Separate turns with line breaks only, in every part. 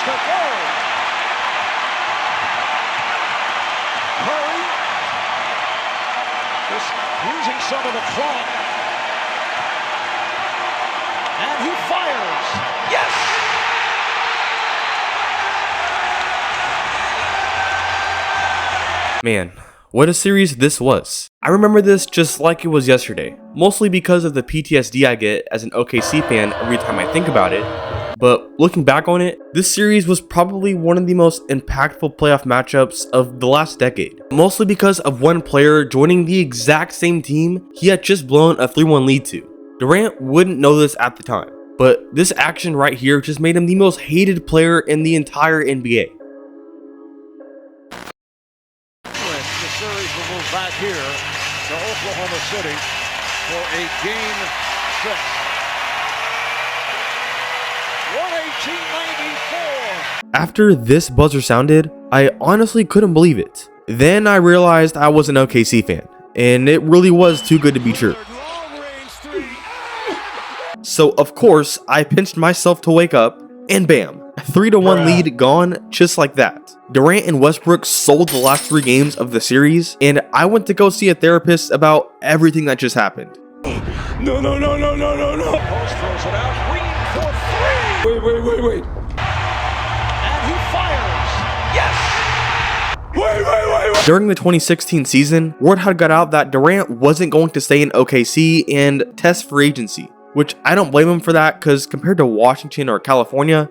to go. Curry just using some of the clock. And he fires. Yes!
Man, what a series this was. I remember this just like it was yesterday, mostly because of the PTSD I get as an OKC fan every time I think about it. But looking back on it, this series was probably one of the most impactful playoff matchups of the last decade. Mostly because of one player joining the exact same team he had just blown a 3-1 lead to. Durant wouldn't know this at the time, but this action right here just made him the most hated player in the entire NBA.
The series will move back here to Oklahoma City for a Game 6. 118-94.
After this buzzer sounded, I honestly couldn't believe it. Then I realized I was an OKC fan, and it really was too good to be true. So of course, I pinched myself to wake up, and bam, 3-1 lead gone just like that. Durant and Westbrook sold the last 3 games of the series, and I went to go see a therapist about everything that just happened.
No. Post throws it out. Green for 3.
Wait.
And he fires. Yes!
Wait.
During the 2016 season, word had got out that Durant wasn't going to stay in OKC and test free agency, which I don't blame him for that because compared to Washington or California,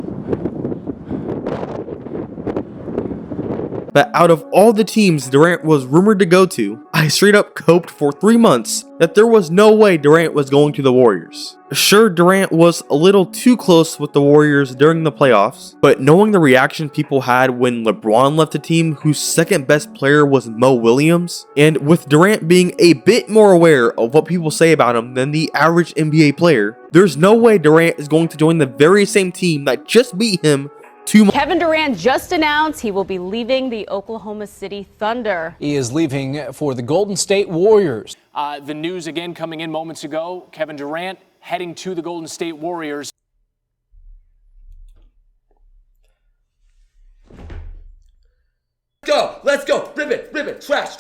but out of all the teams Durant was rumored to go to, I straight up coped for 3 months that there was no way Durant was going to the Warriors. Sure, Durant was a little too close with the Warriors during the playoffs, but knowing the reaction people had when LeBron left a team whose second best player was Mo Williams, and with Durant being a bit more aware of what people say about him than the average NBA player, there's no way Durant is going to join the very same team that just beat him.
Kevin Durant just announced he will be leaving the Oklahoma City Thunder.
He is leaving for the Golden State Warriors.
The news again coming in moments ago, Kevin Durant heading to the Golden State Warriors.
Let's go. Rip it. Trash.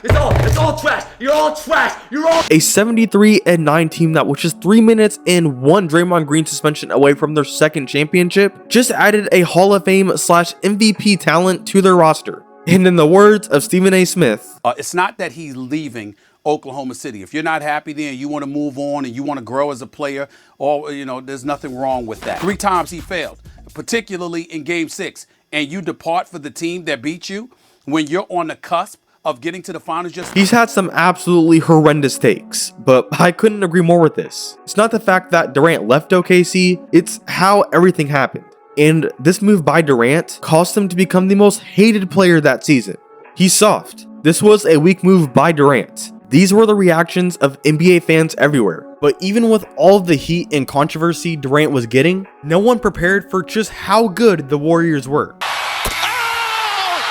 It's all trash. You're all trash.
A 73-9 team that was just 3 minutes and 1 Draymond Green suspension away from their second championship just added a Hall of Fame / MVP talent to their roster. And in the words of Stephen A. Smith,
it's not that he's leaving Oklahoma City. If you're not happy there and you want to move on and you want to grow as a player, or there's nothing wrong with that. 3 times he failed, particularly in Game 6. And you depart for the team that beat you when you're on the cusp of getting to the finals.
He's had some absolutely horrendous takes, but I couldn't agree more with this. It's not the fact that Durant left OKC, it's how everything happened. And this move by Durant caused him to become the most hated player that season. He's soft. This was a weak move by Durant. These were the reactions of NBA fans everywhere. But even with all of the heat and controversy Durant was getting, no one prepared for just how good the Warriors were.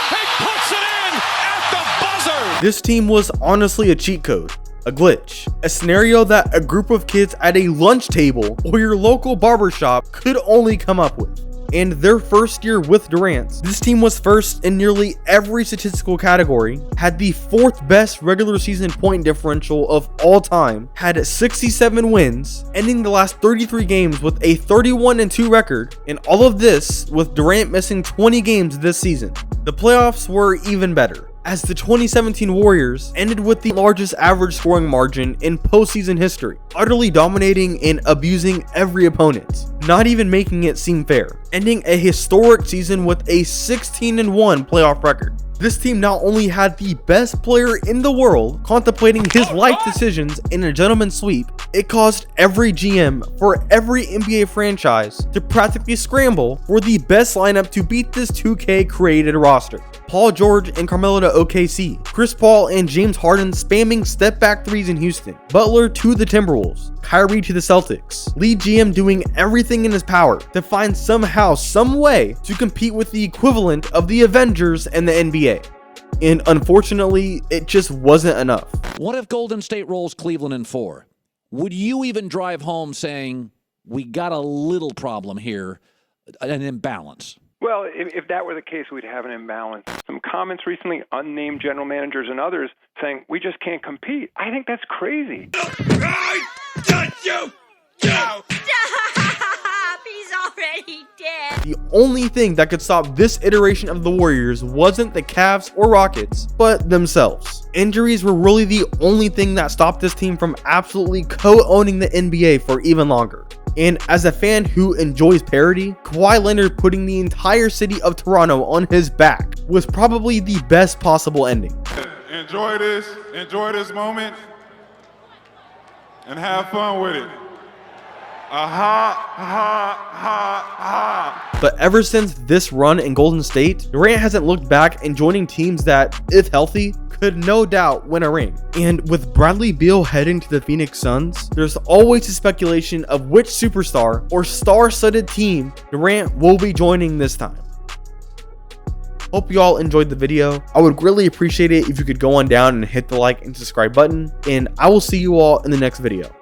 He puts it in at the buzzer.
This team was honestly a cheat code, a glitch, a scenario that a group of kids at a lunch table or your local barbershop could only come up with. And their first year with Durant, this team was first in nearly every statistical category, had the 4th best regular season point differential of all time, had 67 wins, ending the last 33 games with a 31-2 record, and all of this with Durant missing 20 games this season. The playoffs were even better, as the 2017 Warriors ended with the largest average scoring margin in postseason history, utterly dominating and abusing every opponent, not even making it seem fair, ending a historic season with a 16-1 playoff record. This team not only had the best player in the world contemplating his life decisions in a gentleman's sweep, it caused every GM for every NBA franchise to practically scramble for the best lineup to beat this 2K created roster. Paul George and Carmelo to OKC, Chris Paul and James Harden spamming step-back threes in Houston, Butler to the Timberwolves, Kyrie to the Celtics, lead GM doing everything in his power to find somehow, some way to compete with the equivalent of the Avengers and the NBA. And unfortunately, it just wasn't enough.
What if Golden State rolls Cleveland in 4? Would you even drive home saying, we got a little problem here? an imbalance?
Well, if that were the case, we'd have an imbalance. Some comments recently, unnamed general managers and others saying, we just can't compete. I think that's crazy.
He's already dead.
The only thing that could stop this iteration of the Warriors wasn't the Cavs or Rockets, but themselves. Injuries were really the only thing that stopped this team from absolutely co-owning the NBA for even longer. And as a fan who enjoys parody, Kawhi Leonard putting the entire city of Toronto on his back was probably the best possible ending.
Enjoy this moment, and have fun with it.
But ever since this run in Golden State, Durant hasn't looked back and joining teams that, if healthy, could no doubt win a ring. And with Bradley Beal heading to the Phoenix Suns, there's always a speculation of which superstar or star-studded team Durant will be joining this time. Hope you all enjoyed the video. I would greatly appreciate it if you could go on down and hit the like and subscribe button, and I will see you all in the next video.